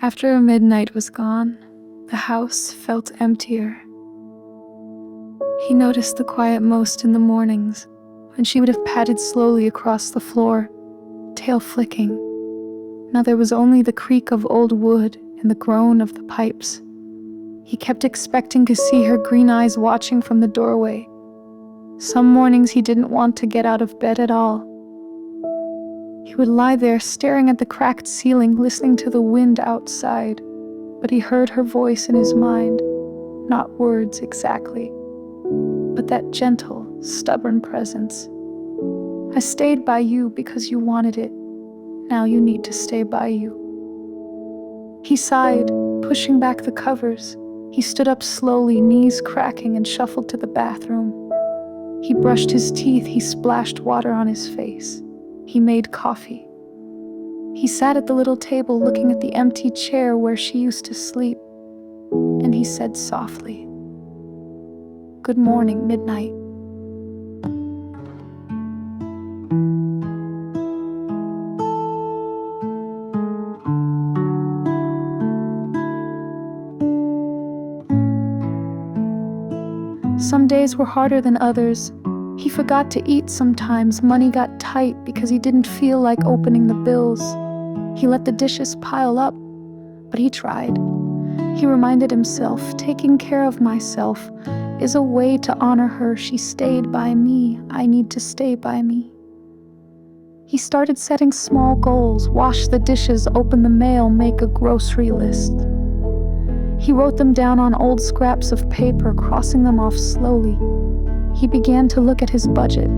After midnight was gone, the house felt emptier. He noticed the quiet most in the mornings, when she would have padded slowly across the floor, tail flicking. Now there was only the creak of old wood and the groan of the pipes. He kept expecting to see her green eyes watching from the doorway. Some mornings he didn't want to get out of bed at all. He would lie there staring at the cracked ceiling, listening to the wind outside, but he heard her voice in his mind, not words exactly, but that gentle, stubborn presence. I stayed by you because you wanted it. Now you need to stay by you. He sighed, pushing back the covers. He stood up slowly, knees cracking, and shuffled to the bathroom. He brushed his teeth, he splashed water on his face. He made coffee. He sat at the little table looking at the empty chair where she used to sleep, and he said softly, "Good morning, Midnight." Some days were harder than others. He forgot to eat sometimes. Money got tight because he didn't feel like opening the bills. He let the dishes pile up, but he tried. He reminded himself, taking care of myself is a way to honor her. She stayed by me. I need to stay by me. He started setting small goals: wash the dishes, open the mail, make a grocery list. He wrote them down on old scraps of paper, crossing them off slowly. He began to look at his budget.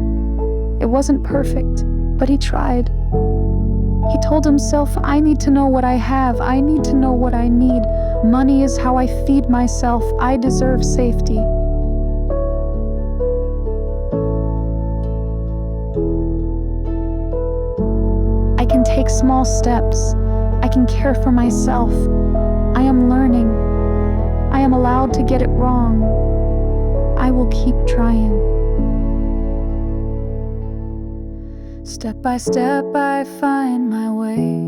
It wasn't perfect, but he tried. He told himself, I need to know what I have. I need to know what I need. Money is how I feed myself. I deserve safety. I can take small steps. I can care for myself. I am learning. I am allowed to get it wrong. I will keep trying. Step by step I find my way.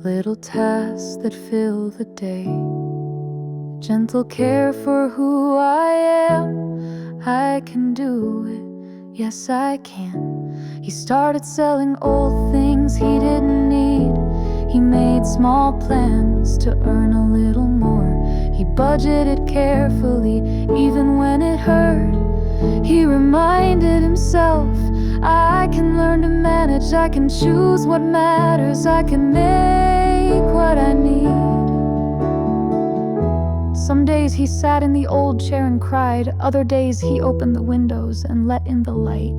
Little tasks that fill the day. Gentle care for who I am. I can do it. Yes, I can. He started selling old things he didn't need. He made small plans to earn a little more. He budgeted carefully, even when it hurt. He reminded himself, I can learn to manage. I can choose what matters. I can make what I need. Some days he sat in the old chair and cried. Other days he opened the windows and let in the light.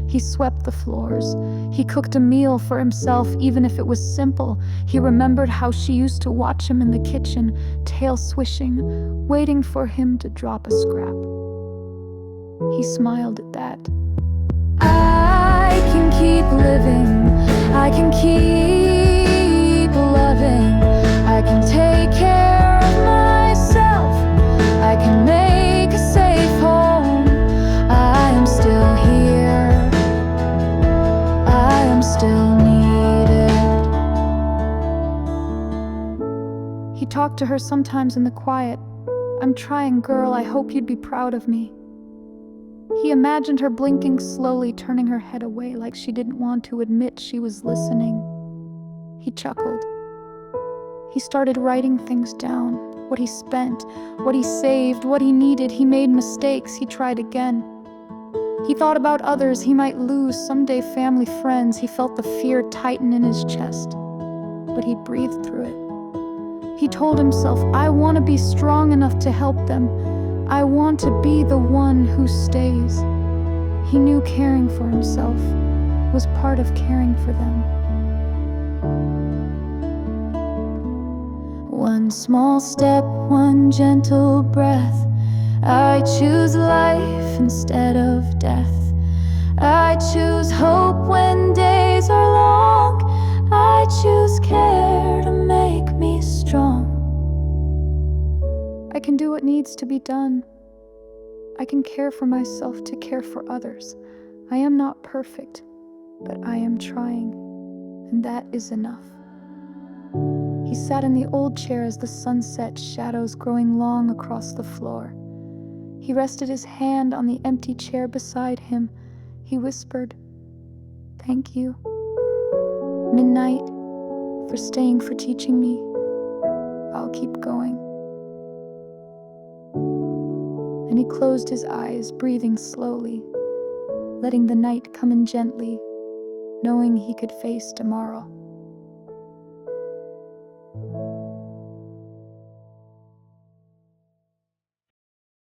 He swept the floors. He cooked a meal for himself, even if it was simple. He remembered how she used to watch him in the kitchen, tail swishing, waiting for him to drop a scrap. He smiled at that. I can keep living. I can keep loving. I can take care of myself. I can make a safe home. I am still here. I am still needed. He talked to her sometimes in the quiet. I'm trying, girl. I hope you'd be proud of me. He imagined her blinking slowly, turning her head away like she didn't want to admit she was listening. He chuckled. He started writing things down. What he spent, what he saved, what he needed. He made mistakes. He tried again. He thought about others he might lose, someday family, friends. He felt the fear tighten in his chest, but he breathed through it. He told himself, I want to be strong enough to help them. I want to be the one who stays. He knew caring for himself was part of caring for them. One small step, one gentle breath. I choose life instead of death. I choose hope when days are long. I choose care to make me strong. I can do what needs to be done. I can care for myself to care for others. I am not perfect, but I am trying, and that is enough. He sat in the old chair as the sun set, shadows growing long across the floor. He rested his hand on the empty chair beside him. He whispered, "Thank you, Midnight, for staying, for teaching me. I'll keep going." And he closed his eyes, breathing slowly, letting the night come in gently, knowing he could face tomorrow.